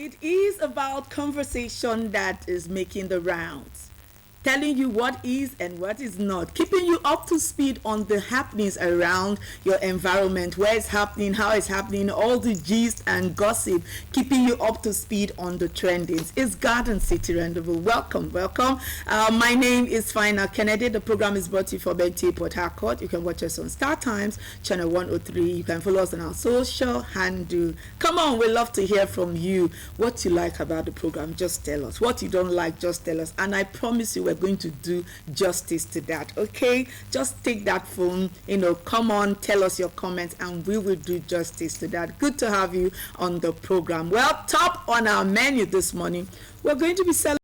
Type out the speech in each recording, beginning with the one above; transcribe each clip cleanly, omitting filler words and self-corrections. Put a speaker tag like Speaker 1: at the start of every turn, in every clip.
Speaker 1: It is about conversation that is making the rounds, telling you what is and what is not, keeping you up to speed on the happenings around your environment, where it's happening, how it's happening, all the gist and gossip, keeping you up to speed on the trendings. It's Garden City Rendezvous. Welcome, welcome. My name is Final Kennedy. The program is brought to you for Benti Port Harcourt. You can watch us on Star Times, channel 103. You can follow us on our social handle. Come on, we love to hear from you. What you like about the program, just tell us. What you don't like, just tell us. And I promise you, we're going to do justice to that. Okay, just take that phone, come on, tell us your comments and we will do justice to that. Good to have you on the program. Well, top on our menu this morning, we're going to be celebrating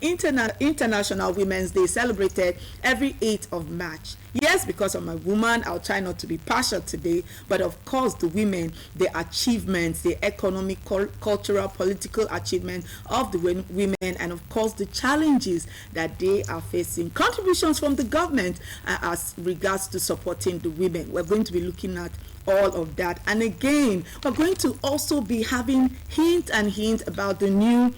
Speaker 1: International Women's Day, celebrated every 8th of March. Yes, because I'm a woman, I'll try not to be partial today, but of course the women, the achievements, the economic, cultural, political achievements of the women, and of course the challenges that they are facing, contributions from the government as regards to supporting the women. We're going to be looking at all of that, and again we're going to also be having hint about the new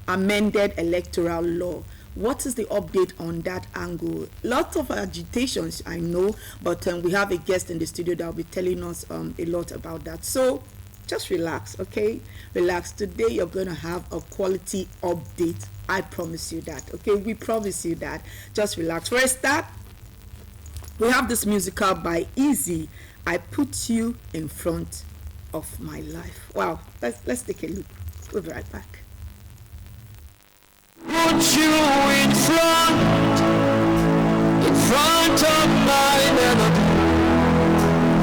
Speaker 1: amended electoral law. What is the update on that angle? Lots of agitations, I know, but we have a guest in the studio that will be telling us a lot about that. So just relax, okay? Relax. Today you're going to have a quality update. I promise you that, okay? We promise you that. Just relax. For a start, we have this musical by Easy, I Put You in Front of My Life. Wow, let's take a look. We'll be right back.
Speaker 2: Put you in front of my melody.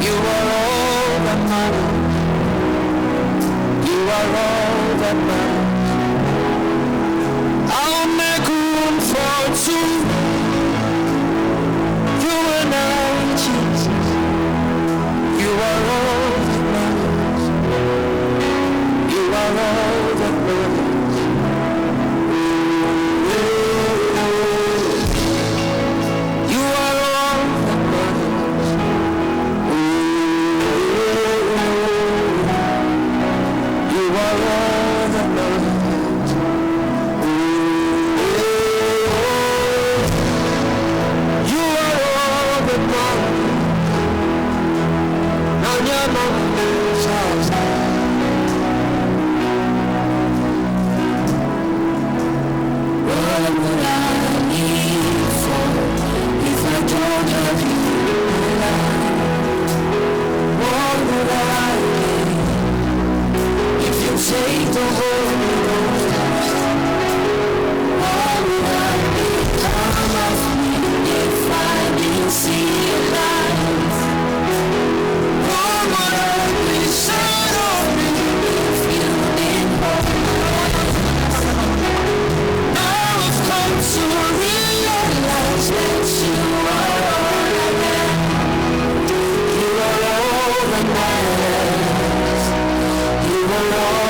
Speaker 2: You are all that matters. You are all that matters. I'll make room for two. You and I, Jesus. You are all that matters. You are all that matters. Take the Holy Ghost. What would I become of me if I didn't see your light? What would I be said of me if you didn't hold my hand? Now I've come to realize that you are all I am. You are all that matters. You are all.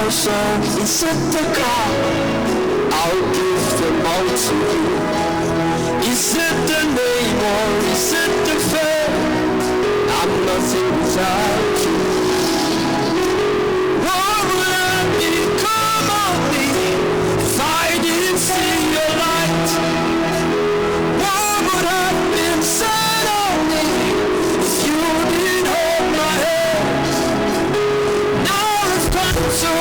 Speaker 2: So is it the car? I'll give them all to you. Is it the name or is it the fame? I'm nothing without you. What would I become of me if I didn't see your light? What would have been said of me if you didn't hold my hand? Now I've come to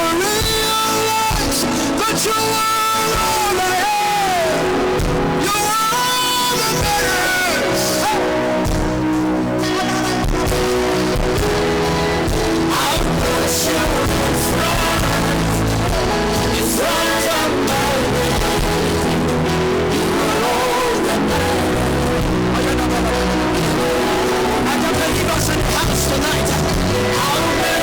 Speaker 2: but you are all I am. You are all that matters. I'll put you in front of my life. You are all that matters. I can't believe us in the house tonight. I'll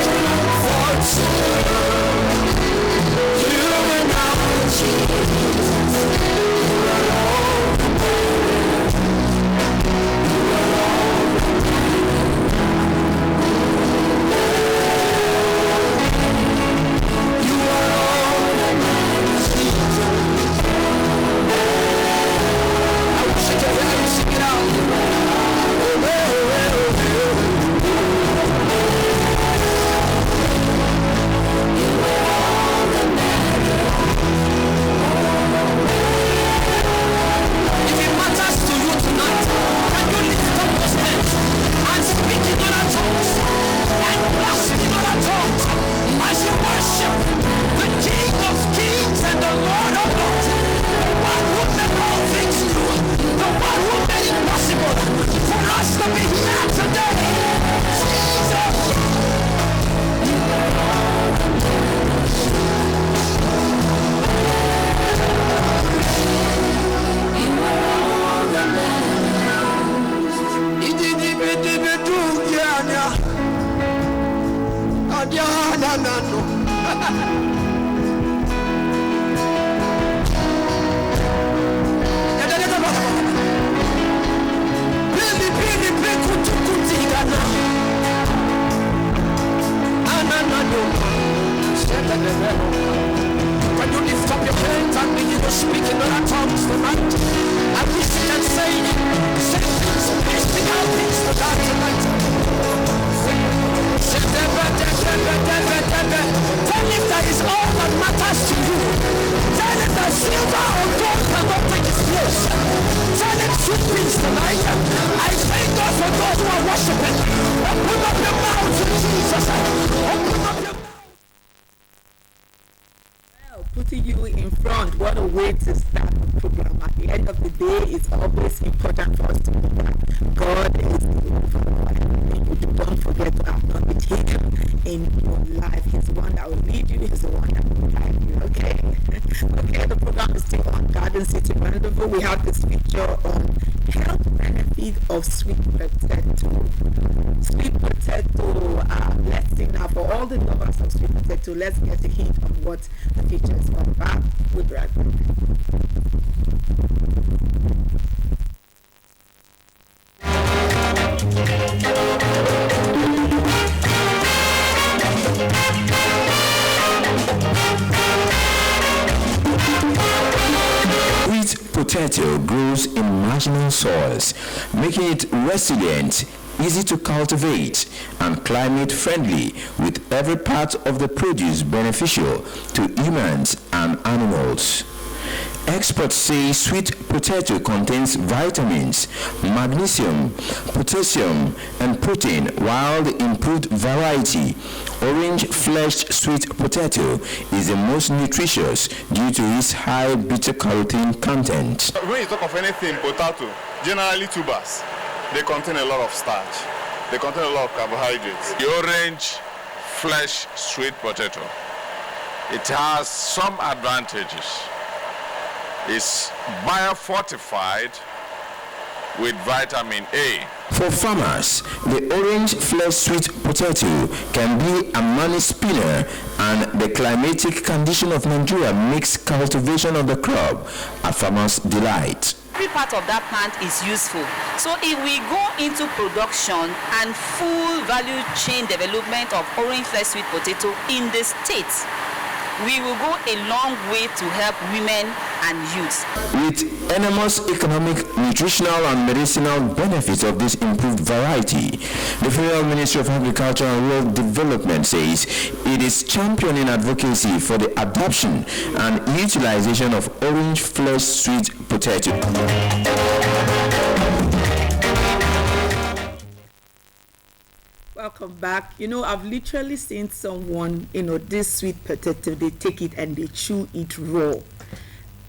Speaker 2: Can you lift up your hands and begin to speak in other tongues tonight? I wish you can say things, speak out things to God tonight. Tell him that is all that matters to you. Tell him that silver or gold cannot take his place. Tell him sweet things tonight. I thank God for those who are worshiping. Open up your mouth to Jesus. Open up your mouth.
Speaker 1: Putting you in front, what a way to start the program. At the end of the day, it's always important for us to remember God is the one for everything. Don't forget to acknowledge Him in your life. He's the one that will lead you. He's the one that will guide you. Okay? Okay, the program is still on Garden City Rendezvous. We have this feature on health benefit of sweet potato. Sweet potato. Let's see now, for all the lovers of sweet potato, let's get a hint on what the feature is all about. We'll be right back.
Speaker 3: Sweet potato grows in marginal soils, making it resilient, easy to cultivate, and climate friendly, with every part of the produce beneficial to humans and animals. Experts say sweet potato contains vitamins, magnesium, potassium, and protein, while the improved variety, orange-fleshed sweet potato, is the most nutritious due to its high beta-carotene content.
Speaker 4: When you talk of anything potato, generally tubers, they contain a lot of starch. They contain a lot of carbohydrates.
Speaker 5: The orange flesh sweet potato, it has some advantages. It's biofortified with vitamin A.
Speaker 3: For farmers, the orange flesh sweet potato can be a money spinner, and the climatic condition of Nigeria makes cultivation of the crop a farmer's delight.
Speaker 6: Every part of that plant is useful. So if we go into production and full value chain development of orange flesh sweet potato in the states, we will go a long way to help women and youth.
Speaker 3: With enormous economic, nutritional, and medicinal benefits of this improved variety, the Federal Ministry of Agriculture and Rural Development says it is championing advocacy for the adoption and utilization of orange flesh sweet potato.
Speaker 1: Welcome back. I've literally seen someone, this sweet potato, they take it and they chew it raw.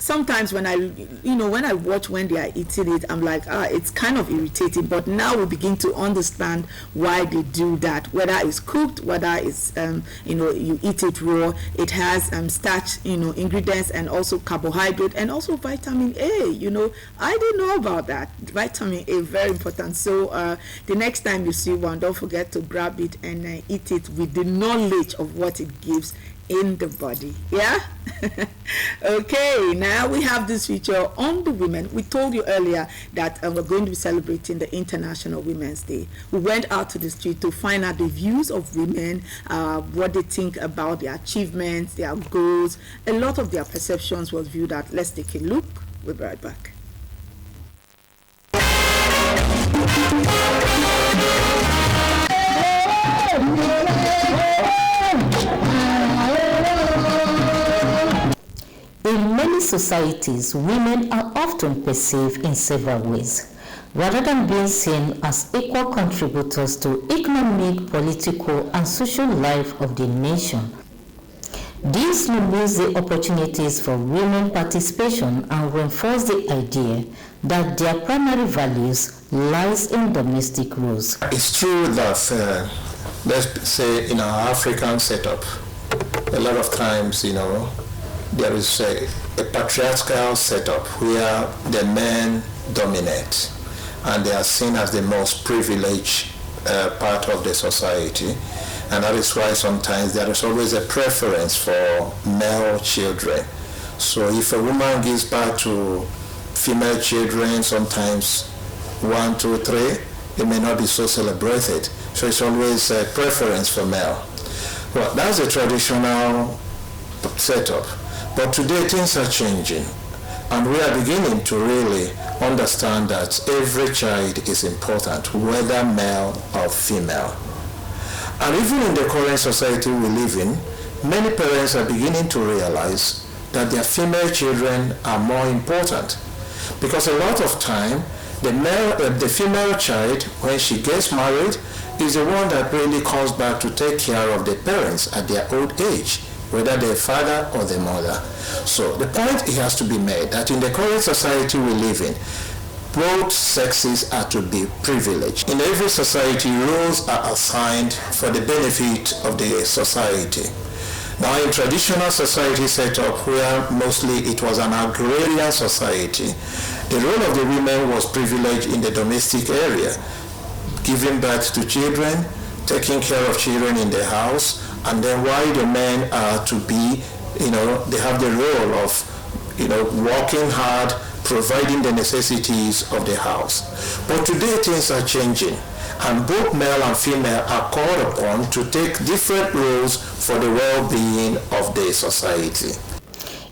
Speaker 1: sometimes when I watch when they are eating it, I'm like, it's kind of irritating. But now we begin to understand why they do that. Whether it's cooked, whether it's you eat it raw, it has starch, ingredients, and also carbohydrate, and also vitamin A. I didn't know about that. Vitamin A, very important. So the next time you see one, don't forget to grab it and eat it with the knowledge of what it gives in the body. Yeah. Okay, now we have this feature on the women. We told you earlier that we're going to be celebrating the International Women's Day. We went out to the street to find out the views of women, what they think about their achievements, their goals. A lot of their perceptions was viewed at. Let's take a look. We'll be right back.
Speaker 7: In many societies, women are often perceived in several ways, rather than being seen as equal contributors to economic, political, and social life of the nation. This limits the opportunities for women participation and reinforces the idea that their primary values lies in domestic roles.
Speaker 8: It's true that, let's say, in our African setup, a lot of times, there is a patriarchal setup where the men dominate and they are seen as the most privileged part of the society, and that is why sometimes there is always a preference for male children. So if a woman gives birth to female children, sometimes 1, 2, 3, it may not be so celebrated. So it's always a preference for male. Well, that's a traditional setup. But today things are changing, and we are beginning to really understand that every child is important, whether male or female. And even in the current society we live in, many parents are beginning to realize that their female children are more important. Because a lot of time, the female child, when she gets married, is the one that really comes back to take care of the parents at their old age, whether the father or the mother. So the point has to be made that in the current society we live in, both sexes are to be privileged. In every society, roles are assigned for the benefit of the society. Now in traditional society setup, where mostly it was an agrarian society, the role of the women was privileged in the domestic area, giving birth to children, taking care of children in the house, and then why the men are to be, they have the role of, working hard, providing the necessities of the house. But today things are changing, and both male and female are called upon to take different roles for the well-being of the society.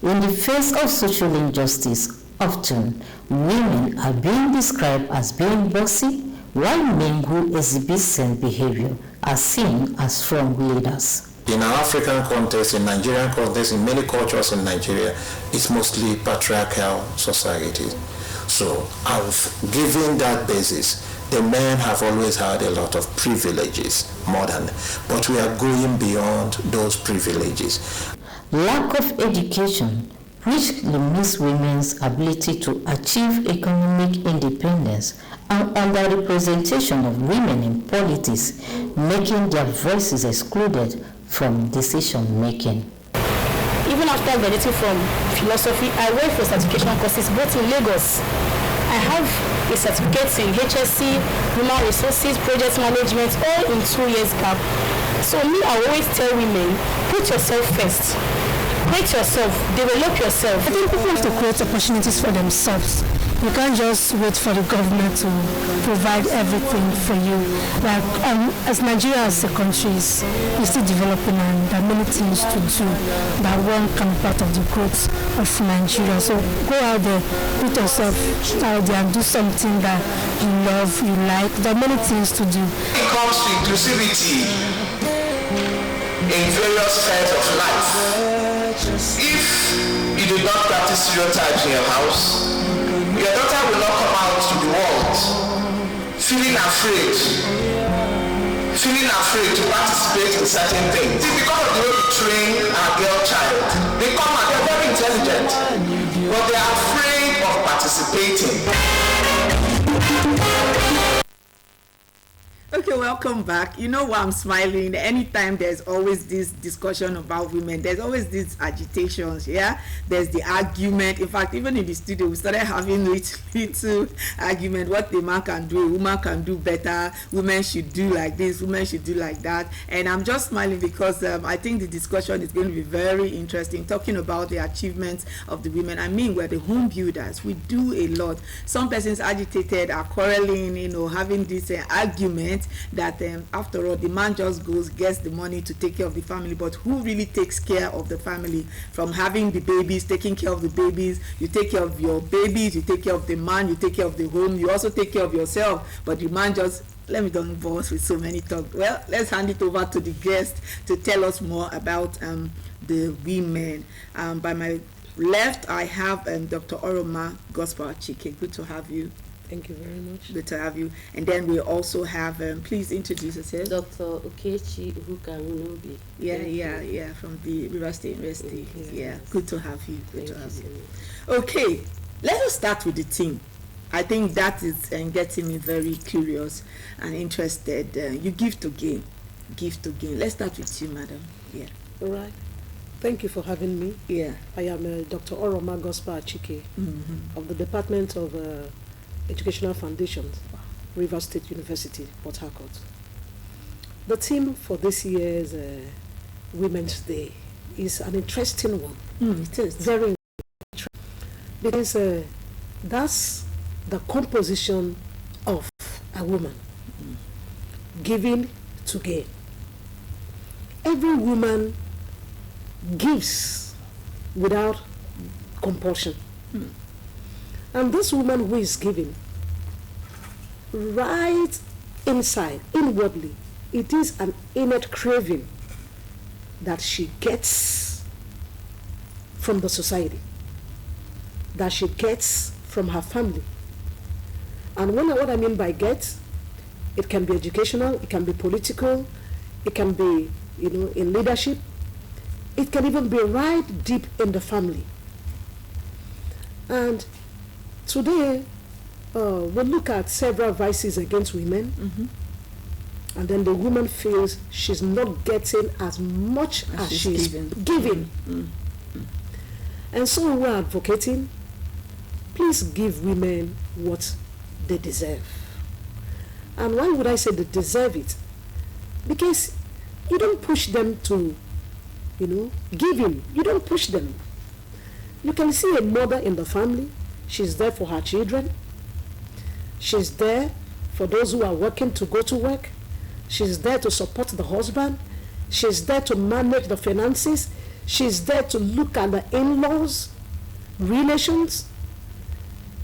Speaker 7: In the face of social injustice, often women are being described as being bossy, while men who exhibit same behavior are seen as strong leaders.
Speaker 8: In our African context, in Nigerian context, in many cultures in Nigeria, it's mostly patriarchal society. So, given that basis, the men have always had a lot of privileges, but we are going beyond those privileges.
Speaker 7: Lack of education, which limits women's ability to achieve economic independence, and underrepresentation of women in politics, making their voices excluded from decision making.
Speaker 9: Even after graduating from philosophy, I went for certification courses both in Lagos. I have a certificate in HSC, Human Resources, Project Management, all in 2 years gap. So me, I always tell women, put yourself first. Create yourself, develop yourself.
Speaker 10: I think people have to create opportunities for themselves. You can't just wait for the government to provide everything for you. Like as Nigeria as a country is still developing, and there are many things to do that one can be part of the growth of Nigeria. So go out there, put yourself out there and do something that you love, you like. There are many things to do.
Speaker 11: It comes to inclusivity in various spheres of life. If you do not practice stereotypes in your house, your daughter will not come out to the world feeling afraid to participate in certain things. It's because of the way we train our girl child. They come out, they're very intelligent. but they are afraid of participating.
Speaker 1: Okay, welcome back. You know why I'm smiling? Anytime there's always this discussion about women, there's always these agitations, yeah? There's the argument. In fact, even in the studio, we started having little argument. What the man can do, a woman can do better. Women should do like this, women should do like that. And I'm just smiling because I think the discussion is going to be very interesting, talking about the achievements of the women. I mean, we're the home builders. We do a lot. Some persons agitated are quarreling, you know, having this argument that after all, the man just goes, gets the money to take care of the family, but who really takes care of the family? From having the babies, taking care of the babies, you take care of your babies, you take care of the man, you take care of the home, you also take care of yourself, but the man just, let me don't bore us with so many talk. Well, let's hand it over to the guest to tell us more about the women. By my left, I have Dr. Oroma Gospel-Achike. Good to have you.
Speaker 12: Thank you very much.
Speaker 1: Good to have you. And then we also have, please introduce yourself.
Speaker 12: Dr. Okechi Uhuka-Unobi.
Speaker 1: Yeah, from the River State University. Yeah, good to have you. Good to have you. Okay, let us start with the team. I think that is getting me very curious and interested. You give to gain. Give to gain. Let's start with you, madam. Yeah.
Speaker 12: All right. Thank you for having me.
Speaker 1: Yeah.
Speaker 12: I am Dr. Oroma Gospel-Achike of the Department of Educational Foundations, River State University, Port Harcourt. The theme for this year's Women's Day is an interesting one.
Speaker 1: It is.
Speaker 12: Very interesting. Because that's the composition of a woman. Giving to gain. Every woman gives without compulsion. And this woman who is giving, right inside, inwardly, it is an innate craving that she gets from the society, that she gets from her family. And what I mean by get, it can be educational, it can be political, it can be, in leadership, it can even be right deep in the family. And today, we look at several vices against women, and then the woman feels she's not getting as much as she's giving. And so we're advocating, please give women what they deserve. And why would I say they deserve it? Because you don't push them to, giving. You don't push them. You can see a mother in the family. She's there for her children. She's there for those who are working to go to work. She's there to support the husband. She's there to manage the finances. She's there to look at the in-laws, relations.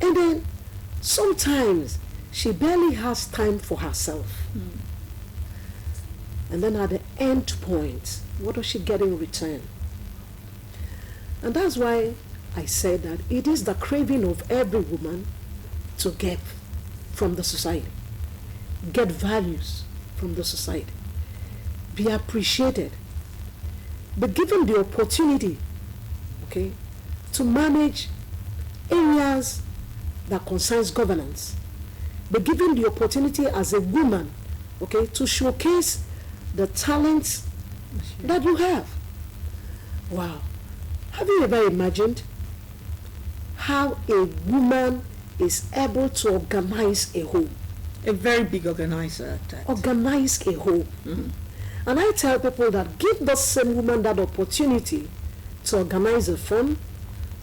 Speaker 12: And then sometimes she barely has time for herself. And then at the end point, what does she get in return? And that's why I said that it is the craving of every woman to get from the society, get values from the society, be appreciated, be given the opportunity, to manage areas that concerns governance, be given the opportunity as a woman, to showcase the talents that you have. Wow. Have you ever imagined how a woman is able to organize a home?
Speaker 1: A very big organizer.
Speaker 12: Organize a home. And I tell people that give the same woman that opportunity to organize a firm,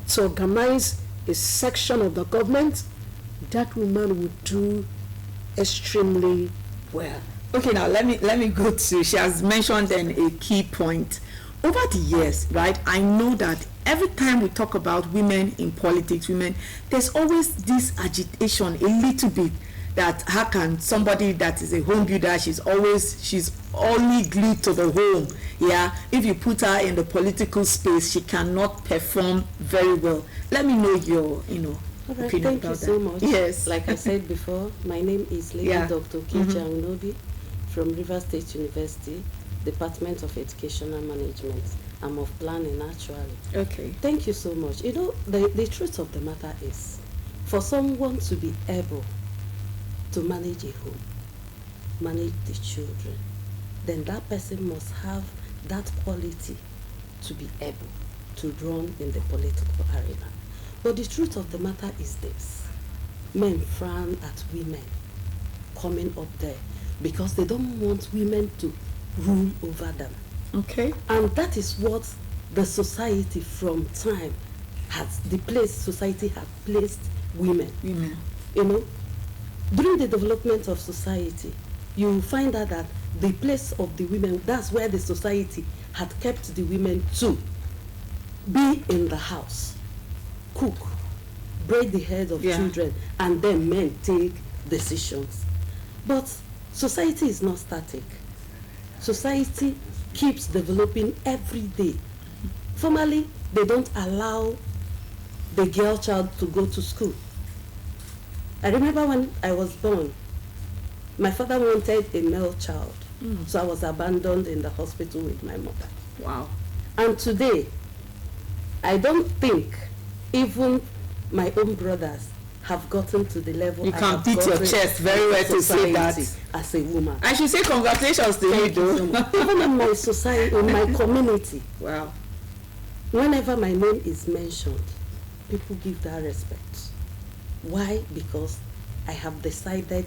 Speaker 12: to organize a section of the government, that woman would do extremely well.
Speaker 1: Okay, now let me go to, she has mentioned a key point. Over the years, right, I know that every time we talk about women in politics, there's always this agitation a little bit that how can somebody that is a home builder, she's only glued to the home. Yeah, if you put her in the political space, she cannot perform very well. Let me know your,
Speaker 12: Right, thank you so much.
Speaker 1: Yes.
Speaker 12: Like I said before, my name is Lady Dr. Okechi Unobi from River State University, Department of Educational Management.
Speaker 13: I'm of planning actually.
Speaker 1: Okay.
Speaker 13: Thank you so much. You know, the truth of the matter is, for someone to be able to manage a home, manage the children, then that person must have that quality to be able to run in the political arena. But the truth of the matter is this: men frown at women coming up there because they don't want women to rule over them.
Speaker 1: Okay.
Speaker 13: And that is what the society from time has, the place society has placed women.
Speaker 1: Women.
Speaker 13: You know, during the development of society, you find out that the place of the women, that's where the society had kept the women to be in the house, cook, braid the heads of children, and then men take decisions. But society is not static. Society keeps developing every day. Formerly, they don't allow the girl child to go to school. I remember when I was born, my father wanted a male child, so I was abandoned in the hospital with my mother.
Speaker 1: Wow.
Speaker 13: And today, I don't think even my own brothers have gotten to the level
Speaker 1: you
Speaker 13: I
Speaker 1: can
Speaker 13: have
Speaker 1: beat your
Speaker 13: gotten
Speaker 1: chest very well to say that
Speaker 13: as a woman.
Speaker 1: I should say congratulations to you, though.
Speaker 13: Even in my society, in my community,
Speaker 1: wow,
Speaker 13: whenever my name is mentioned, people give that respect. Why? Because I have decided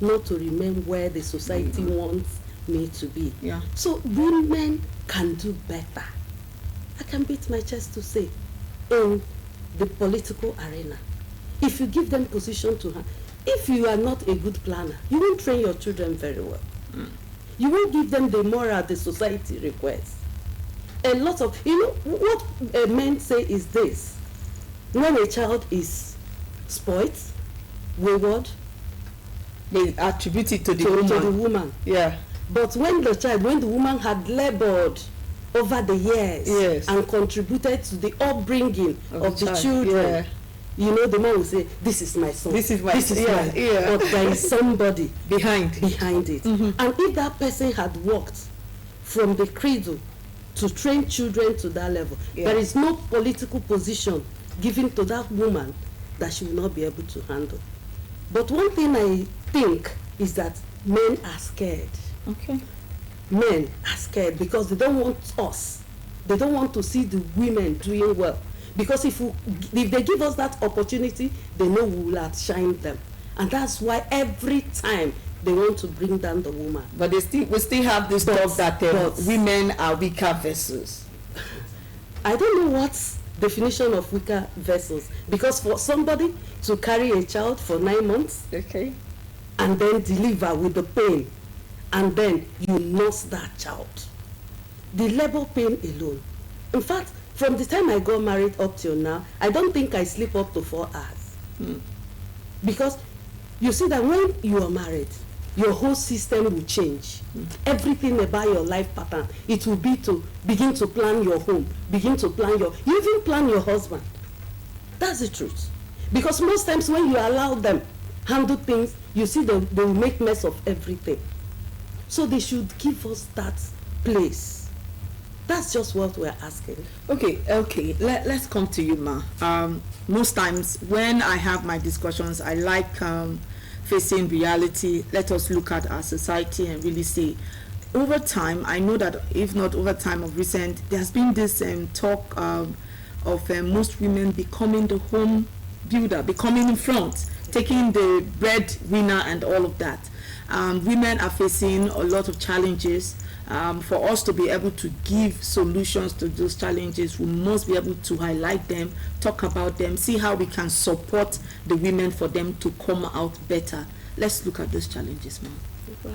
Speaker 13: not to remain where the society wants me to be.
Speaker 1: Yeah.
Speaker 13: So women can do better. I can beat my chest to say, in the political arena, if you give them position to hand, if you are not a good planner, you won't train your children very well. You won't give them the moral the society requires. A lot of, you know, what men say is this: when a child is spoiled, wayward,
Speaker 1: they attribute it to the
Speaker 13: woman.
Speaker 1: Yeah.
Speaker 13: But when the woman had labored over the years and contributed to the upbringing of the children, you know, the man will say, "This is my son.
Speaker 1: This is my
Speaker 13: But there is somebody
Speaker 1: behind
Speaker 13: it." And if that person had worked from the cradle to train children to that level, there is no political position given to that woman that she will not be able to handle. But one thing I think is that men are scared.
Speaker 1: Okay.
Speaker 13: Men are scared because they don't want us. They don't want to see the women doing well. Because if they give us that opportunity, they know we will outshine them. And that's why every time they want to bring down the woman.
Speaker 1: But we still have this talk that women are weaker vessels.
Speaker 13: I don't know what's definition of weaker vessels, because for somebody to carry a child for 9 months, and then deliver with the pain, and then you nurse that child, the labor pain alone. In fact, from the time I got married up till now, I don't think I sleep up to 4 hours. Because you see that when you are married, your whole system will change. Everything about your life pattern, it will be to begin to plan your home, begin to plan you even plan your husband. That's the truth. Because most times when you allow them handle things, you see they will make mess of everything. So they should give us that place. That's just what we're asking.
Speaker 1: Okay. Let's come to you, Ma. Most times when I have my discussions, I like facing reality. Let us look at our society and really say, over time, I know that if not over time of recent, there's been this talk of most women becoming the home builder, becoming in front, taking the breadwinner and all of that. Women are facing a lot of challenges. For us to be able to give solutions to those challenges, we must be able to highlight them, talk about them, see how we can support the women for them to come out better. Let's look at those challenges, ma'am.
Speaker 12: Right.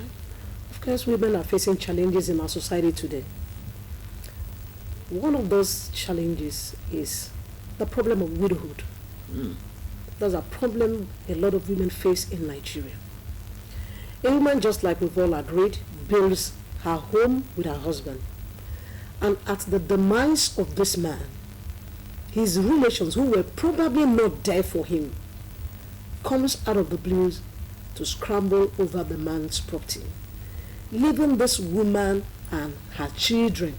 Speaker 12: Of course, women are facing challenges in our society today. One of those challenges is the problem of widowhood. That's a problem a lot of women face in Nigeria. A woman, just like we've all agreed, builds her home with her husband. And at the demise of this man, his relations, who were probably not there for him, comes out of the blues to scramble over the man's property, leaving this woman and her children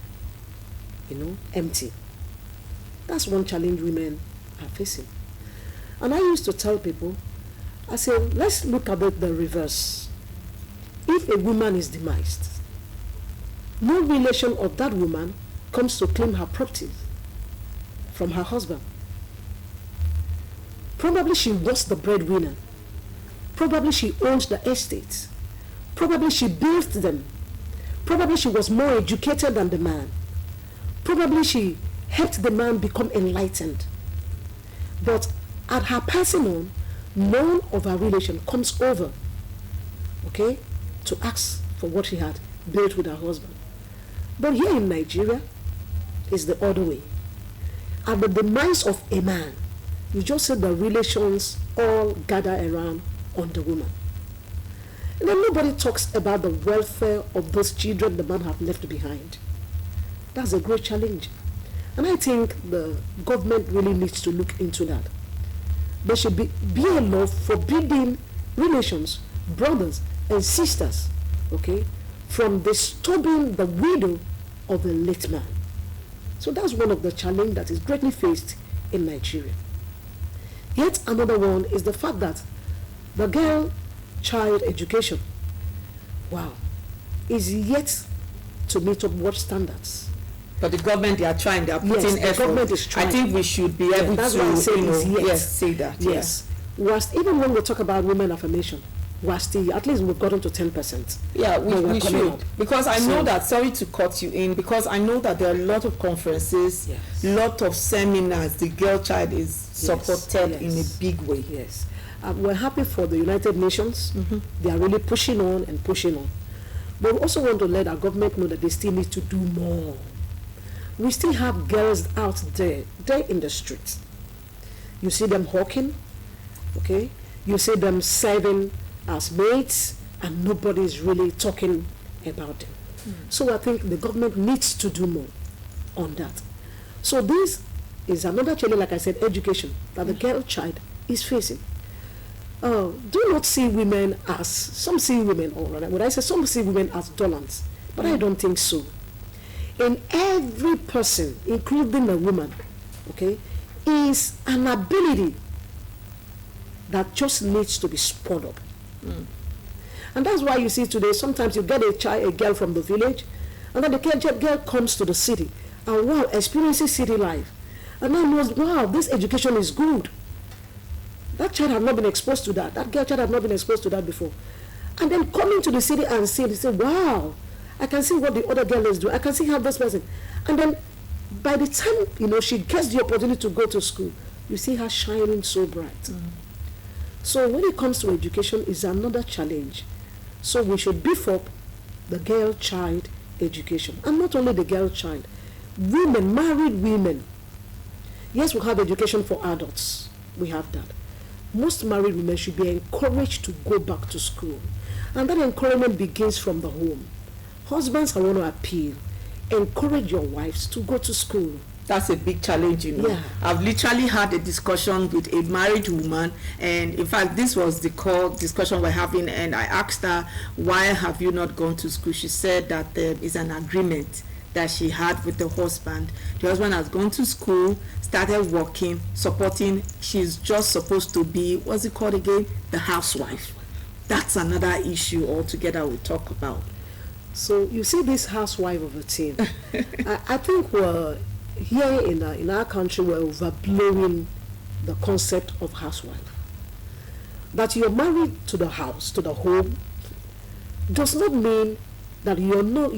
Speaker 12: empty. That's one challenge women are facing. And I used to tell people, I said, let's look at the reverse. If a woman is demised, no relation of that woman comes to claim her property from her husband. Probably she was the breadwinner. Probably she owns the estate. Probably she built them. Probably she was more educated than the man. Probably she helped the man become enlightened. But at her passing on, none of her relation comes over, okay, to ask for what she had built with her husband. But here in Nigeria, it's the other way. At the demise of a man, you just see the relations all gather around on the woman. And then nobody talks about the welfare of those children the man have left behind. That's a great challenge. And I think the government really needs to look into that. There should be a law forbidding relations, brothers and sisters, okay, from disturbing the widow of a late man. So that's one of the challenges that is greatly faced in Nigeria. Yet another one is the fact that the girl-child education, is yet to meet up what standards.
Speaker 1: But the government, they are trying, they are putting effort.
Speaker 12: The government is trying.
Speaker 1: I think we should be able
Speaker 12: that's
Speaker 1: to,
Speaker 12: why I say
Speaker 1: say that.
Speaker 12: Yes. Whilst even when we talk about women affirmation, we're still, at least we've gotten to 10%.
Speaker 1: Yeah, we should. Because I know that, sorry to cut you in, because I know that there are a lot of conferences, lot of seminars, the girl child is supported in a big way.
Speaker 12: Yes. We're happy for the United Nations. They are really pushing on and pushing on. But we also want to let our government know that they still need to do more. We still have girls out there in the streets. You see them hawking, okay? You see them serving as maids, and nobody is really talking about them. So I think the government needs to do more on that. So this is another challenge, like I said, education, that the girl child is facing. Do not see women as, some see women, or when I say some see women as dolans, but I don't think so. In every person, including a woman, okay, is an ability that just needs to be spurred up. And that's why you see today, sometimes you get a girl from the village, and then the girl comes to the city, and experiences city life. And then knows, this education is good. That child had not been exposed to that. That girl child had not been exposed to that before. And then coming to the city and see, they say, wow, I can see what the other girl is doing. I can see how this person. And then by the time, she gets the opportunity to go to school, you see her shining so bright. So when it comes to education, is another challenge. So we should beef up the girl child education. And not only the girl child, women, married women. Yes, we have education for adults. We have that. Most married women should be encouraged to go back to school. And that encouragement begins from the home. Husbands, I want to appeal. Encourage your wives to go to school.
Speaker 1: That's a big challenge,
Speaker 12: Yeah.
Speaker 1: I've literally had a discussion with a married woman, and in fact, this was the core discussion we're having, and I asked her, why have you not gone to school? She said that there is an agreement that she had with the husband. The husband has gone to school, started working, supporting. She's just supposed to be, what's it called again? The housewife. That's another issue altogether we'll talk about.
Speaker 12: So you see this housewife of a team. I think we're here in our country, we're overblowing the concept of housewife. That you're married to the house, to the home, does not mean that you're not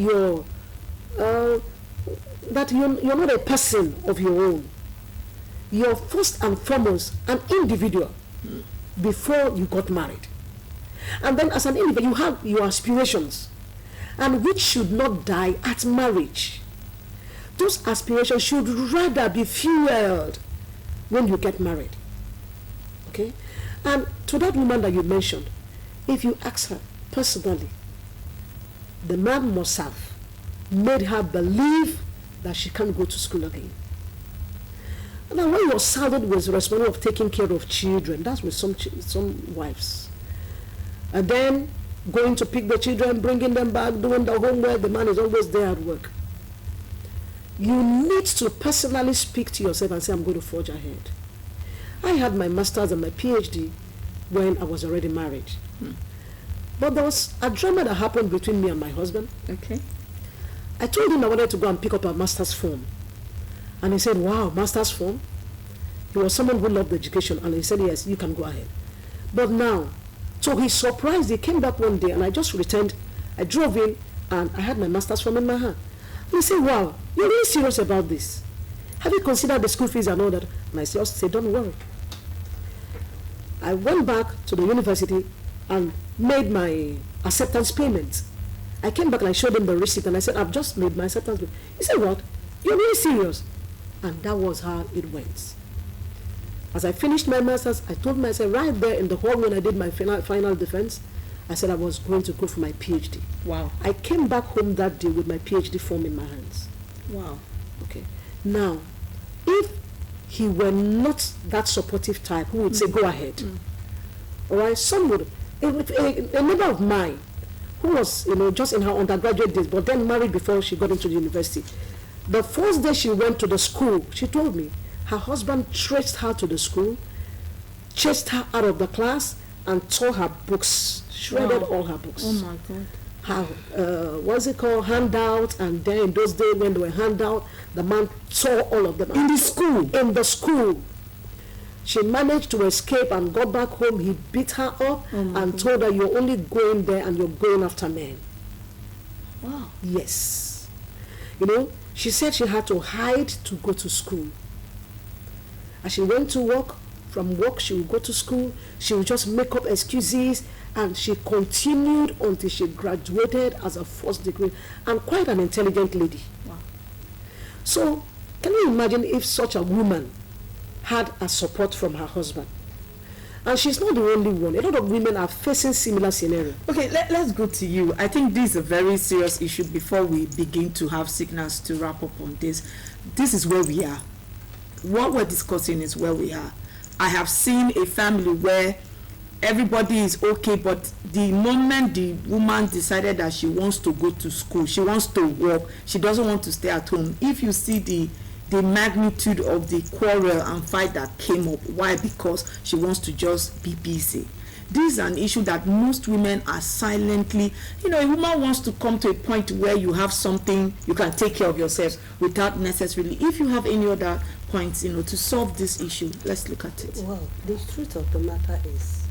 Speaker 12: a person of your own. You're first and foremost an individual before you got married. And then as an individual, you have your aspirations, and which should not die at marriage. Those aspirations should rather be fueled when you get married. Okay? And to that woman that you mentioned, if you ask her personally, the man must have made her believe that she can't go to school again. And then when you're saddled with the responsibility of taking care of children, that's with some wives. And then going to pick the children, bringing them back, doing the homework, the man is always there at work. you need to personally speak to yourself and say, I'm going to forge ahead. I had my master's and my PhD when I was already married. But there was a drama that happened between me and my husband.
Speaker 1: Okay.
Speaker 12: I told him I wanted to go and pick up a master's form. And he said, wow, master's form? He was someone who loved education. And he said, yes, you can go ahead. But now, to his surprise, he came back one day and I just returned. I drove in and I had my master's form in my hand. And he said, wow, you're really serious about this? Have you considered the school fees and all that? And I just said, don't worry. I went back to the university and made my acceptance payment. I came back and I showed him the receipt and I said, I've just made my acceptance payment. He said, what? You're really serious? And that was how it went. As I finished my master's, I told myself right there in the hall when I did my final defense, I said I was going to go for my PhD.
Speaker 1: Wow.
Speaker 12: I came back home that day with my PhD form in my hands.
Speaker 1: Wow.
Speaker 12: Okay. Now, if he were not that supportive type who would say, go ahead. All right, some would, a neighbor of mine who was, just in her undergraduate days, but then married before she got into the university. The first day she went to the school, she told me her husband traced her to the school, chased her out of the class, and tore her books, shredded all her books.
Speaker 1: Oh my God.
Speaker 12: Her, what's it called, handout, and then in those days when they were handout, the man tore all of them out.
Speaker 1: In the school?
Speaker 12: In the school. She managed to escape and got back home. He beat her up and told her, you're only going there and you're going after men.
Speaker 1: Wow.
Speaker 12: Yes. She said she had to hide to go to school. As she went to work, from work she would go to school, she would just make up excuses, and she continued until she graduated as a first degree, and quite an intelligent lady.
Speaker 1: Wow.
Speaker 12: So, can you imagine if such a woman had a support from her husband? And she's not the only one. A lot of women are facing similar scenario.
Speaker 1: Okay, let's go to you. I think this is a very serious issue before we begin to have signals to wrap up on this. This is where we are. What we're discussing is where we are. I have seen a family where everybody is okay, but the moment the woman decided that she wants to go to school, she wants to work, she doesn't want to stay at home. If you see the magnitude of the quarrel and fight that came up, why? Because she wants to just be busy. This is an issue that most women are silently, a woman wants to come to a point where you have something, you can take care of yourself without necessarily, if you have any other points, to solve this issue, let's look at it.
Speaker 13: Well, the truth of the matter is,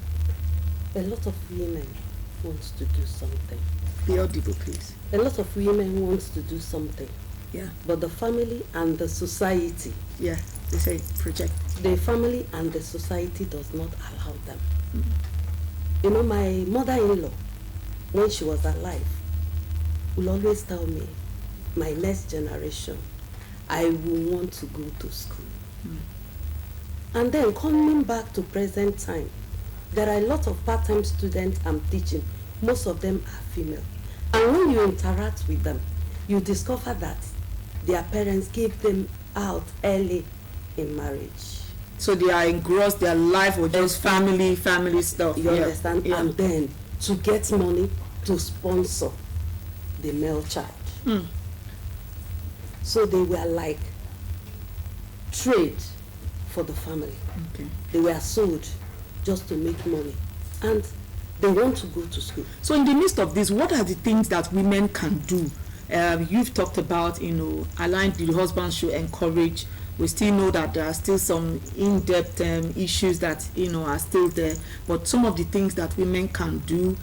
Speaker 13: a lot of women want to do something.
Speaker 1: Be audible, please.
Speaker 13: A lot of women want to do something.
Speaker 1: Yeah.
Speaker 13: But the family and the society.
Speaker 1: Yeah, they say project.
Speaker 13: The family and the society does not allow them. My mother-in-law, when she was alive, will always tell me, my next generation, I will want to go to school. And then coming back to present time, there are a lot of part-time students I'm teaching. Most of them are female. And when you interact with them, you discover that their parents gave them out early in marriage.
Speaker 1: So they are engrossed, their life or just family stuff.
Speaker 13: You understand? Yeah. And then to get money to sponsor the male child. So they were like trade for the family.
Speaker 1: Okay.
Speaker 13: They were sold just to make money. And they want to go to school.
Speaker 1: So in the midst of this, what are the things that women can do? You've talked about, allowing the husband should encourage. We still know that there are still some in-depth issues that, are still there. But some of the things that women can do,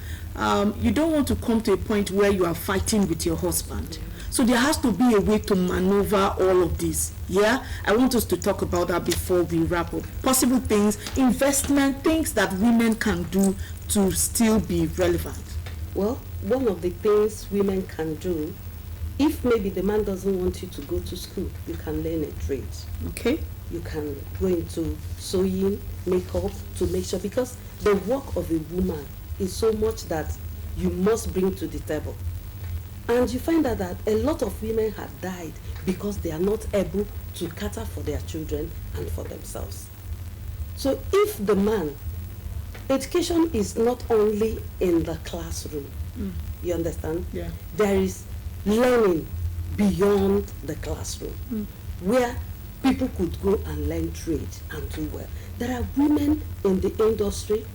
Speaker 1: you don't want to come to a point where you are fighting with your husband. So there has to be a way to maneuver all of this. Yeah, I want us to talk about that before we wrap up. Possible things, investment, things that women can do to still be relevant.
Speaker 13: Well, one of the things women can do, if maybe the man doesn't want you to go to school, you can learn a trade.
Speaker 1: Okay.
Speaker 13: You can go into sewing, makeup, to make sure, because the work of a woman is so much that you must bring to the table. And you find out that a lot of women have died because they are not able to cater for their children and for themselves. So if the man, education is not only in the classroom, you understand?
Speaker 1: Yeah.
Speaker 13: There is learning beyond the classroom, where people could go and learn trade and do well. There are women in the industry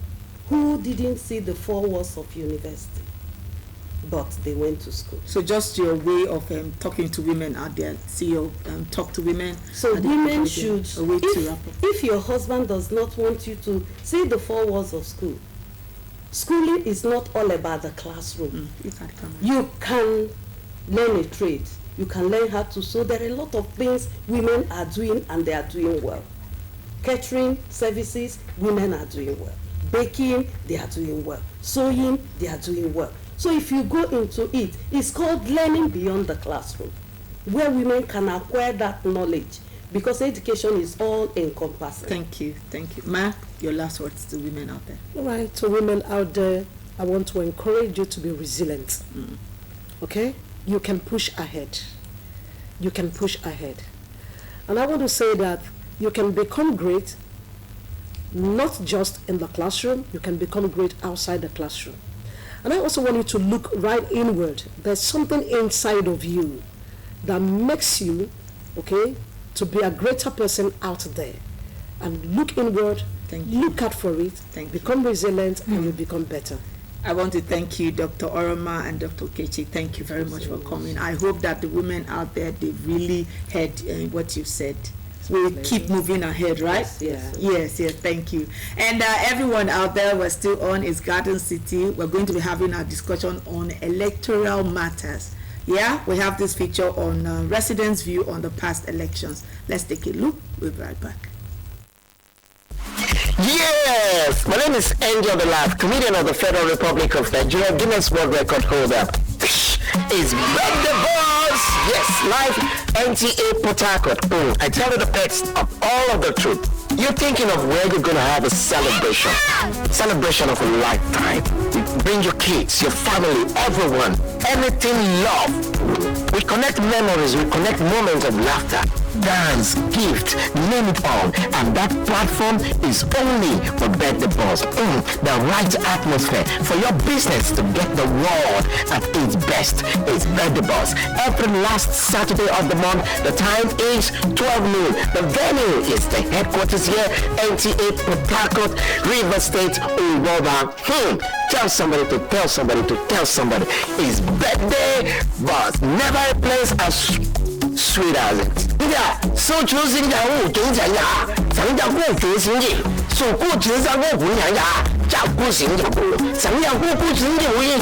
Speaker 13: who didn't see the four walls of university, but they went to school.
Speaker 1: So just your way of talking to women out there, CEO, talk to women.
Speaker 13: So women should, if your husband does not want you to see the four walls of school, schooling is not all about the classroom. You can learn a trade. You can learn how to sew. There are a lot of things women are doing and they are doing well. Catering services, women are doing well. Baking, they are doing well. Sewing, they are doing well. So if you go into it, it's called learning beyond the classroom, where women can acquire that knowledge, because education is all encompassing.
Speaker 1: Thank you. Ma, your last words to women out there.
Speaker 12: All right, to women out there, I want to encourage you to be resilient. Okay? You can push ahead. You can push ahead. And I want to say that you can become great not just in the classroom, you can become great outside the classroom. And I also want you to look right inward. There's something inside of you that makes you, okay, to be a greater person out there. And look inward, look out for it, become resilient, and you'll become better.
Speaker 1: I want to thank you, Dr. Oroma and Dr. Kechi. Thank you very much for coming. I hope that the women out there, they really heard what you said. We'll keep moving ahead, right? Yes, thank you. And everyone out there, we're still on is Garden City. We're going to be having a discussion on electoral matters. Yeah, we have this feature on residents' view on the past elections. Let's take a look. We'll be right back.
Speaker 14: Yes, my name is Angel the Laugh, comedian of the Federal Republic of Nigeria, Guinness World Record holder. Is Break the Boss! Yes, live NTA Port Harcourt. I tell you the best of all of the truth. You're thinking of where you're going to have a celebration of a lifetime. You bring your kids, your family, everyone, everything love. We connect memories, we connect moments of laughter, dance, gift, name it all. And that platform is only for Bet the Boss. The right atmosphere for your business to get the world at its best is Bet the Boss. Every last Saturday of the month, the time is 12 noon. The venue is the headquarters here, NTA Port Harcourt, River State, Uwoba. Tell somebody to tell somebody to tell somebody. It's birthday, but never a place as sweet as it. Yeah, so choosing the who can say ya, some the who can sing it. So good to the who can ya, Jaku sing the who, some young who sing the way,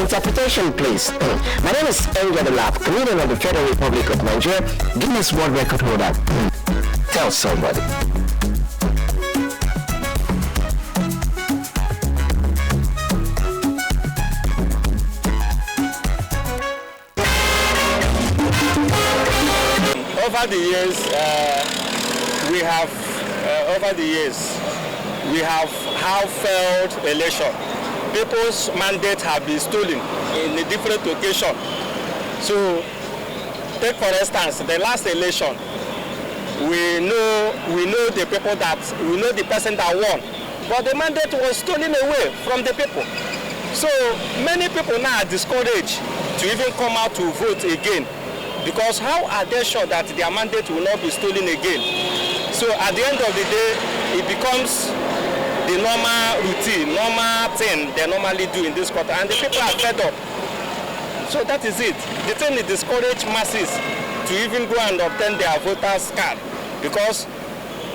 Speaker 14: interpretation, please. My name is Angel the Laugh, comedian of the Federal Republic of Nigeria, Guinness World Record holder. Tell somebody.
Speaker 15: Over the years, we have failed election. People's mandate have been stolen in a different occasion. So, take for instance the last election. We know the people we know the person that won, but the mandate was stolen away from the people. So many people now are discouraged to even come out to vote again. Because how are they sure that their mandate will not be stolen again? So at the end of the day, it becomes the normal routine, normal thing they normally do in this country, and the people are fed up. So that is it. The thing is discourage masses to even go and obtain their voters card, because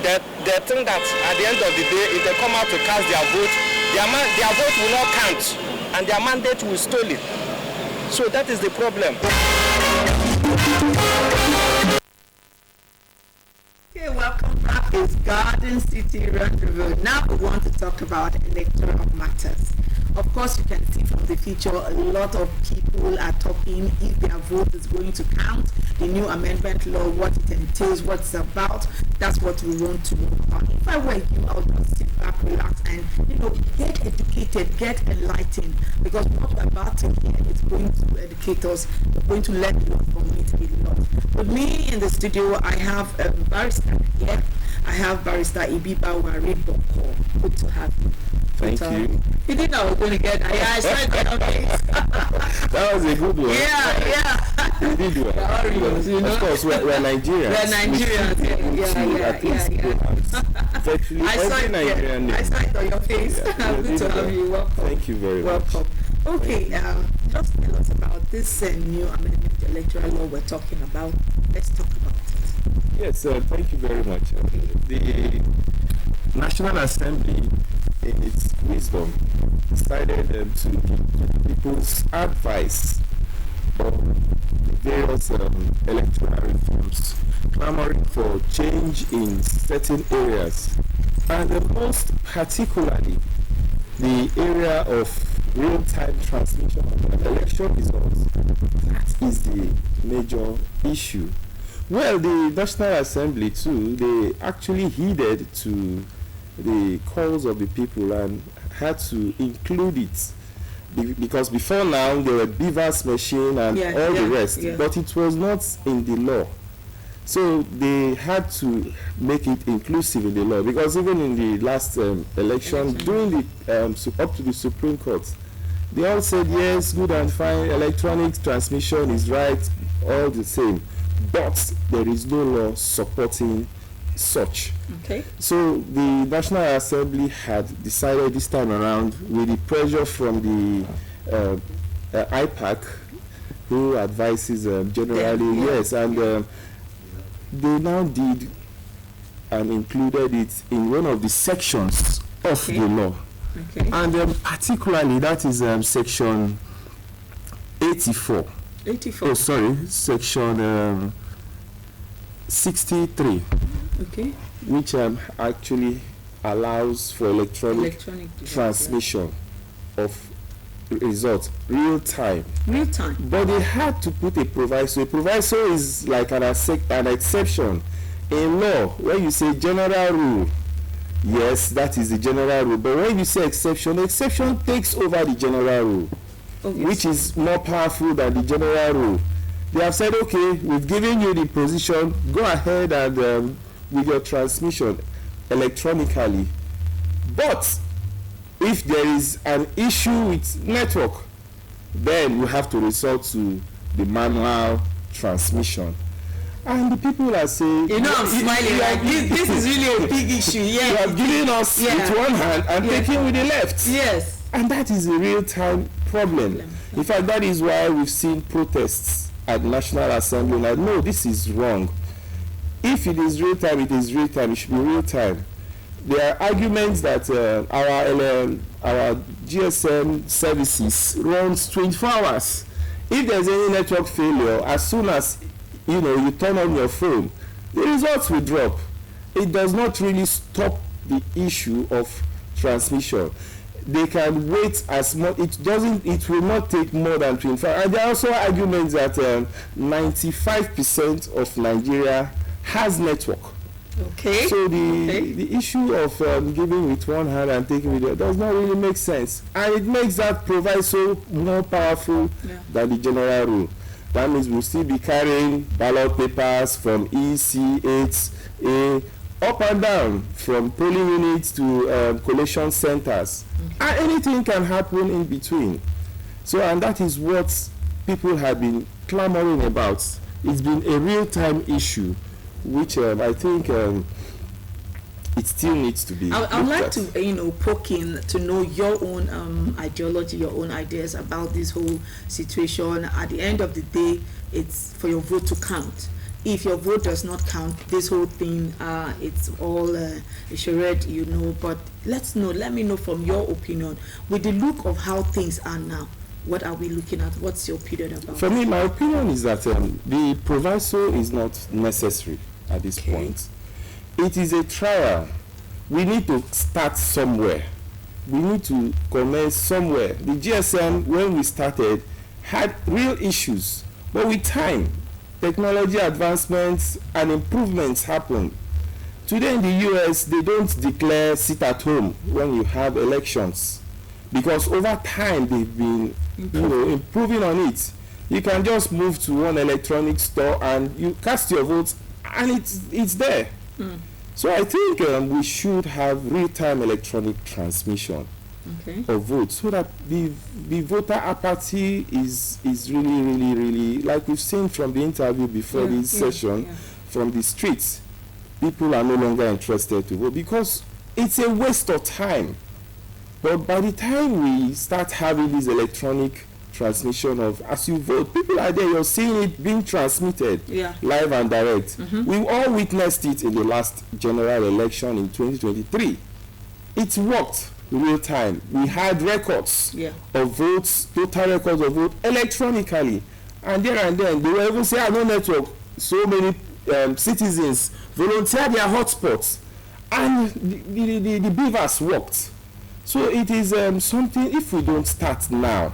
Speaker 15: they think that at the end of the day, if they come out to cast their vote, their vote will not count, and their mandate will stolen. So that is the problem.
Speaker 1: Okay, welcome back. It's Garden City Rendezvous. Now we want to talk about electoral matters. Of course, you can see from the feature a lot of people are talking if their vote is going to count, the new amendment law, what it entails, what it's about. That's what we want to know about. If I were you, I would just sit back, relax, and get educated, get enlightened, because what we're about to hear is going to educate us. We're going to learn a lot from it, a lot. With me in the studio, I have a barrister here. I have Barrister Ibiba Wari-Boko. Good to have you.
Speaker 16: Thank you.
Speaker 1: You didn't know I was going to get that. Yeah, I saw it on your face.
Speaker 16: That was a good one.
Speaker 1: Yeah.
Speaker 16: You did well.
Speaker 1: You know?
Speaker 16: Of course, we're Nigerians.
Speaker 1: We're Nigerians. Yeah.
Speaker 16: Virtually
Speaker 1: I saw
Speaker 16: every
Speaker 1: it.
Speaker 16: Nigerian name.
Speaker 1: I saw it on your face. Good to have you. Welcome.
Speaker 16: Thank you very much.
Speaker 1: Welcome. Okay, just tell us about this new amendment to electoral law we're talking about. Let's talk about it.
Speaker 16: Yes, thank you very much. The National Assembly, in its wisdom, decided to give people's advice on various electoral reforms, clamoring for change in certain areas, and most particularly the area of real-time transmission of election results. That is the major issue. Well, the National Assembly too, they actually heeded to the calls of the people and had to include it, because before now there were beavers machine and all the rest, but it was not in the law. So they had to make it inclusive in the law, because even in the last election, during the up to the Supreme Court, they all said yes, good and fine, electronic transmission is right, all the same, but there is no law supporting such.
Speaker 1: Okay.
Speaker 16: So the National Assembly had decided this time around, with the pressure from the IPAC, who advises generally, yes, and they now did and included it in one of the sections of the law.
Speaker 1: Okay.
Speaker 16: And particularly that is section 84.
Speaker 1: 84.
Speaker 16: Oh, sorry, section 63.
Speaker 1: Okay.
Speaker 16: Which actually allows for electronic transmission of results, real time.
Speaker 1: Real time.
Speaker 16: But they had to put a proviso. A proviso is like an exception. In law, when you say general rule, yes, that is the general rule. But when you say exception takes over the general rule, which is more powerful than the general rule. They have said, okay, we've given you the position, go ahead and with your transmission electronically. But if there is an issue with network, then you have to resort to the manual transmission. And the people are saying,
Speaker 1: you know, I'm smiling like this is really a big issue. Yeah.
Speaker 16: You are giving us with one hand and taking with the left.
Speaker 1: Yes.
Speaker 16: And that is a real-time problem. In fact, that is why we've seen protests at the National Assembly like, no, this is wrong. If it is real-time, it is real-time. It should be real-time. There are arguments that our GSM services runs 24 hours. If there's any network failure, as soon as you turn on your phone, the results will drop. It does not really stop the issue of transmission. They can wait as much. It will not take more than 25. And there are also arguments that 95% of Nigeria has network.
Speaker 1: Okay.
Speaker 16: So the issue of giving with one hand and taking with the other does not really make sense, and it makes that proviso more powerful than the general rule. That means we'll still be carrying ballot papers from EC8A up and down, from polling units to collation centers, and anything can happen in between. So, and that is what people have been clamoring about. It's been a real-time issue, which I think it still needs to be.
Speaker 1: I would like to, poke in to know your own ideology, your own ideas about this whole situation. At the end of the day, it's for your vote to count. If your vote does not count, this whole thing, it's all a charade, But let me know from your opinion, with the look of how things are now. What are we looking at? What's your opinion about?
Speaker 16: For me, my opinion is that the proviso is not necessary at this point. It is a trial. We need to start somewhere. We need to commence somewhere. The GSM, when we started, had real issues, but with time, technology advancements and improvements happen. Today in the US, they don't declare sit at home when you have elections, because over time they've been improving on it. You can just move to one electronic store and you cast your votes, and it's there. So I think we should have real-time electronic transmission of votes, so that the voter apathy is really, like we've seen from the interview before this session, from the streets. People are no longer interested to vote because it's a waste of time. But by the time we start having this electronic transmission of, as you vote, people are there, you're seeing it being transmitted live and direct. We all witnessed it in the last general election in 2023. It worked real time. We had records of votes, total records of votes electronically. And there and then, they were even saying, no network, so many citizens volunteered their hotspots. And the beavers worked. So it is something, if we don't start now,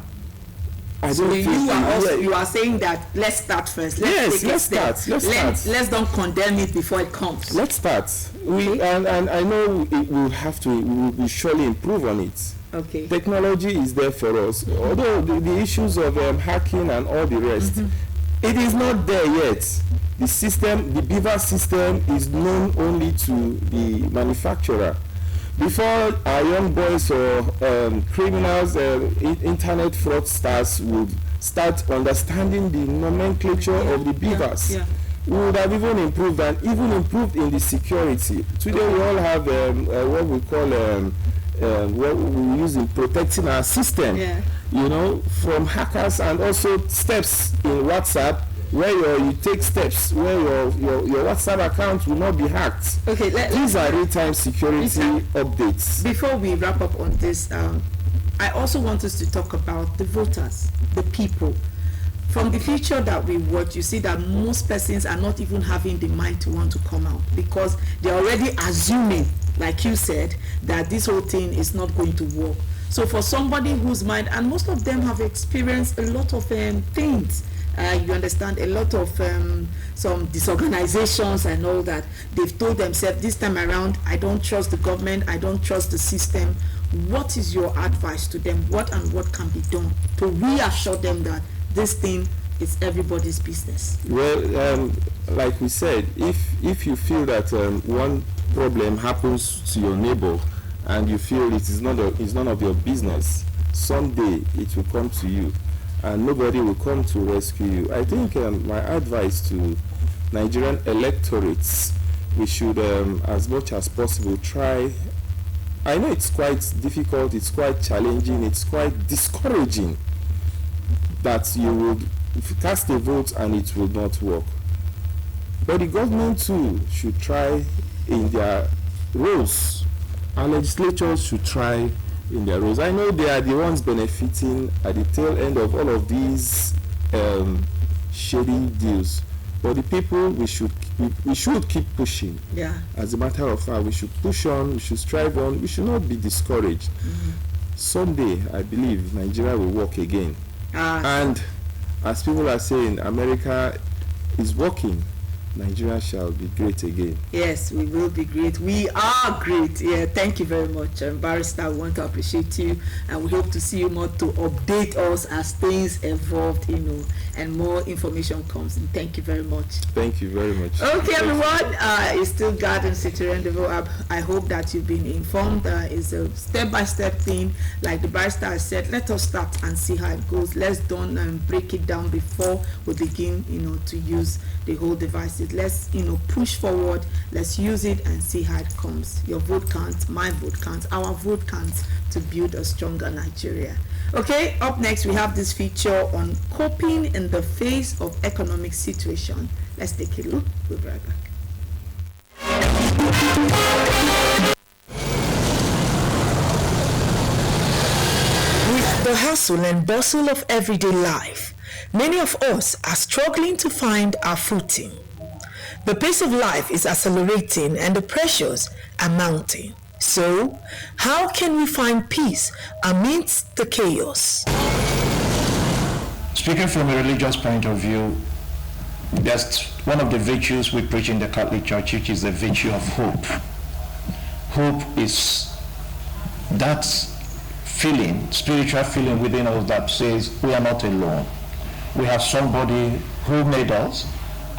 Speaker 1: you are saying that let's start first. Let's start. Let's don't condemn it before it comes.
Speaker 16: Let's start. And I know we will surely improve on it.
Speaker 1: Okay.
Speaker 16: Technology is there for us. Although the issues of hacking and all the rest, it is not there yet. The system, the beaver system, is known only to the manufacturer. Before our young boys or criminals, internet fraudsters would start understanding the nomenclature of the beavers, we would have even improved in the security. Today we all have what we call what we use in protecting our system, you know, from hackers, and also steps in WhatsApp, where you take steps where your WhatsApp account will not be hacked.
Speaker 1: Okay,
Speaker 16: these are real-time security updates.
Speaker 1: Before we wrap up on this, I also want us to talk about the voters, the people. From the picture that we watch, you see that most persons are not even having the mind to want to come out, because they're already assuming, like you said, that this whole thing is not going to work. So for somebody whose mind, and most of them have experienced a lot of things, you understand, a lot of some disorganizations and all that, they've told themselves, this time around, I don't trust the government, I don't trust the system. What is your advice to them? What can be done to reassure them that this thing is everybody's business?
Speaker 16: Well, like we said, if you feel that one problem happens to your neighbor and you feel it is none of your business, someday it will come to you and nobody will come to rescue you. I think my advice to Nigerian electorates, we should as much as possible try. I know it's quite difficult, it's quite challenging, it's quite discouraging that you would cast a vote and it will not work. But the government too should try in their roles. Our legislatures should try in their roles. I know they are the ones benefiting at the tail end of all of these shady deals. But the people, we should keep pushing.
Speaker 1: Yeah.
Speaker 16: As a matter of fact, we should push on, we should strive on, we should not be discouraged. Someday, I believe, Nigeria will work again. And as people are saying, America is working. Nigeria shall be great again.
Speaker 1: Yes, we will be great. We are great. Yeah, thank you very much, Barrister. We want to appreciate you, and we hope to see you more to update us as things evolve, and more information comes. And thank you very much.
Speaker 16: Thank you very much.
Speaker 1: Okay, everyone. It's still Garden City Rendezvous. I hope that you've been informed. It's a step-by-step thing. Like the barrister has said, let us start and see how it goes. Let's don't break it down before we begin, to use the whole devices. Let's push forward. Let's use it and see how it comes. Your vote counts, my vote counts, our vote counts to build a stronger Nigeria. Okay, up next we have this feature on coping in the face of economic situation. Let's take a look. We'll be right back. With the hustle and bustle of everyday life, many of us are struggling to find our footing. The pace of life is accelerating and the pressures are mounting. So, how can we find peace amidst the chaos?
Speaker 17: Speaking from a religious point of view, that's one of the virtues we preach in the Catholic Church, which is the virtue of hope. Hope is that feeling, spiritual feeling within us that says we are not alone. We have somebody who made us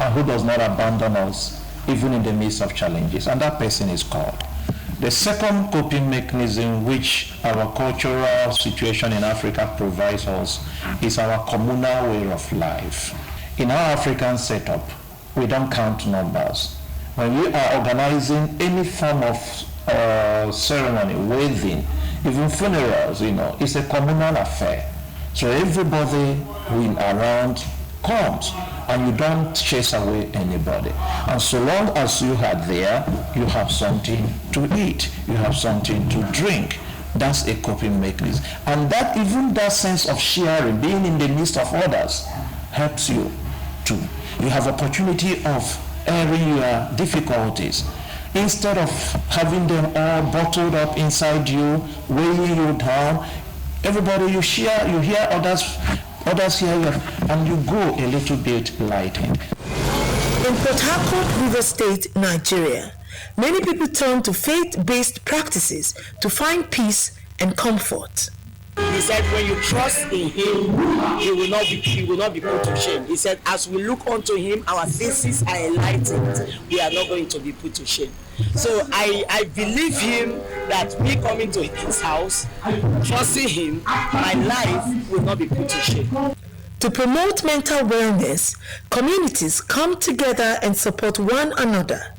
Speaker 17: and who does not abandon us even in the midst of challenges, and that person is God. The second coping mechanism which our cultural situation in Africa provides us is our communal way of life. In our African setup, we don't count numbers. When we are organizing any form of ceremony, wedding, even funerals, it's a communal affair. So everybody will around comes, and you don't chase away anybody. And so long as you are there, you have something to eat, you have something to drink. That's a coping mechanism. And that, even that sense of sharing, being in the midst of others, helps you too. You have opportunity of airing your difficulties. Instead of having them all bottled up inside you, weighing you down, everybody you share, you hear others hear you, and you go a little bit lightened.
Speaker 18: In Port Harcourt, River State, Nigeria, many people turn to faith-based practices to find peace and comfort.
Speaker 19: He said, when you trust in him, he will not be put to shame. He said, as we look unto him, our faces are enlightened. We are not going to be put to shame. So I believe him that me coming to his house, trusting him, my life will not be put to shame.
Speaker 18: To promote mental wellness, communities come together and support one another.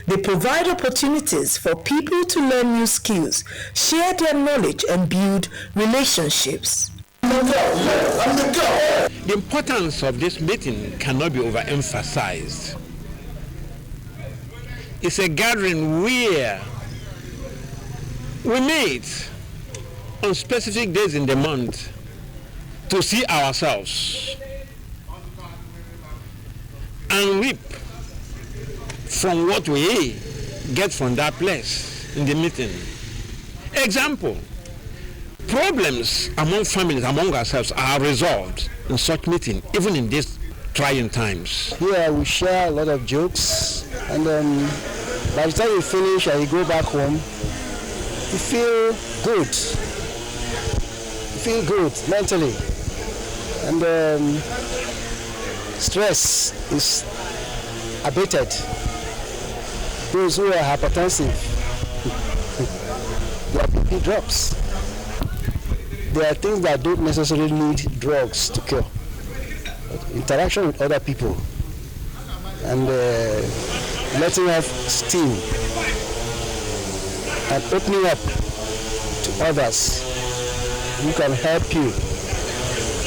Speaker 18: They provide opportunities for people to learn new skills, share their knowledge, and build relationships.
Speaker 20: The importance of this meeting cannot be overemphasized. It's a gathering where we meet on specific days in the month to see ourselves and reap from what we get from that place in the meeting. Example, problems among families, among ourselves are resolved in such meeting, even in these trying times.
Speaker 21: Here we share a lot of jokes, and by the time you finish and you go back home, you feel good. You feel good mentally, and stress is abated. Those who are hypertensive, their BP drops. There are things that don't necessarily need drugs to cure. Interaction with other people and letting off steam and opening up to others who can help you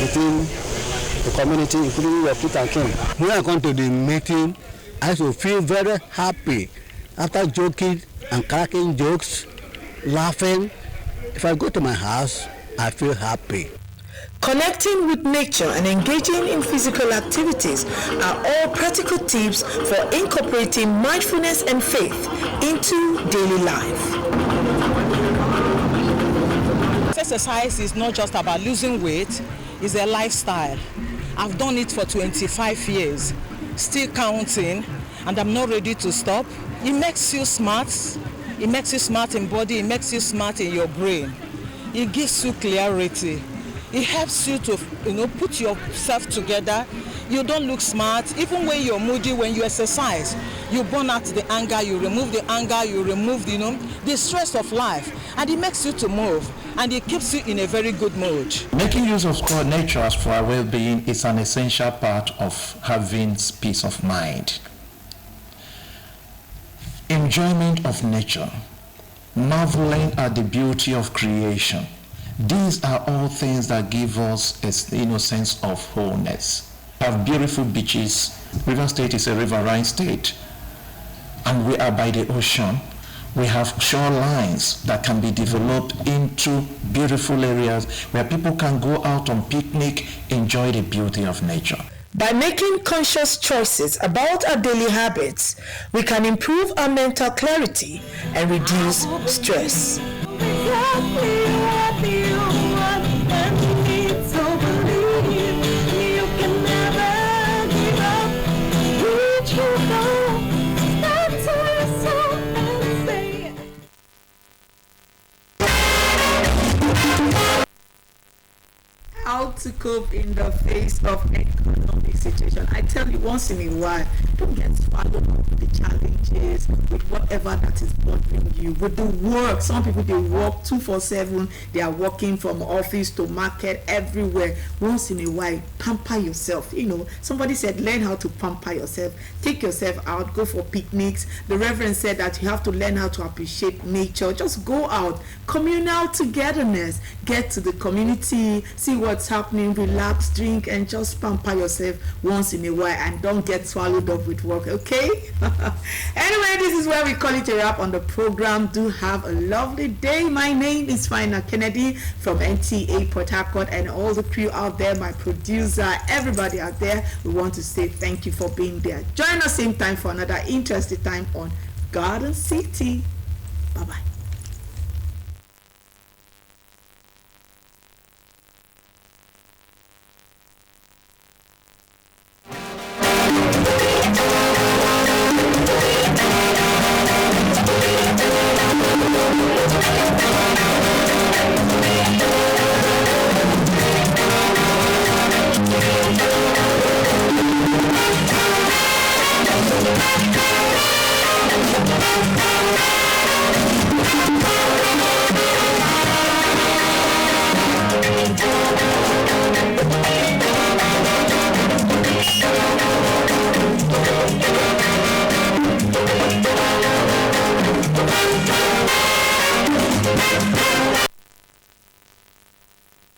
Speaker 21: within the community, including your kith and kin.
Speaker 22: When I come to the meeting, I should feel very happy. After joking and cracking jokes, laughing, if I go to my house, I feel happy.
Speaker 18: Connecting with nature and engaging in physical activities are all practical tips for incorporating mindfulness and faith into daily life.
Speaker 23: Exercise is not just about losing weight, it's a lifestyle. I've done it for 25 years, still counting, and I'm not ready to stop. It makes you smart. It makes you smart in body, it makes you smart in your brain. It gives you clarity. It helps you to, put yourself together. You don't look smart. Even when you're moody, when you exercise, you burn out the anger, you remove the anger, you remove the stress of life. And it makes you to move. And it keeps you in a very good mood.
Speaker 17: Making use of nature for our well-being is an essential part of having peace of mind. Enjoyment of nature, marveling at the beauty of creation. These are all things that give us a sense of wholeness. We have beautiful beaches. River State is a riverine state, and we are by the ocean. We have shorelines that can be developed into beautiful areas where people can go out on picnic, enjoy the beauty of nature.
Speaker 18: By making conscious choices about our daily habits, we can improve our mental clarity and reduce stress.
Speaker 1: How to cope in the face of economic situation. I tell you, once in a while, Don't get swallowed up with the challenges, with whatever that is bothering you, with the work. Some people, they work 2-4-7. They are working from office to market, everywhere. Once in a while, pamper yourself. You know, somebody said, learn how to pamper yourself. Take yourself out, go for picnics. The Reverend said that you have to learn how to appreciate nature. Just go out. Communal togetherness. Get to the community, see what's happening, relax, drink, and just pamper yourself once in a while, and don't get swallowed up with work, okay? Anyway, this is where we call it a wrap on the program. Do have a lovely day. My name is Fina Kennedy from NTA Port Harcourt, and all the crew out there, my producer, everybody out there. We want to say thank you for being there. Join us same time for another interesting time on Garden City. Bye-bye.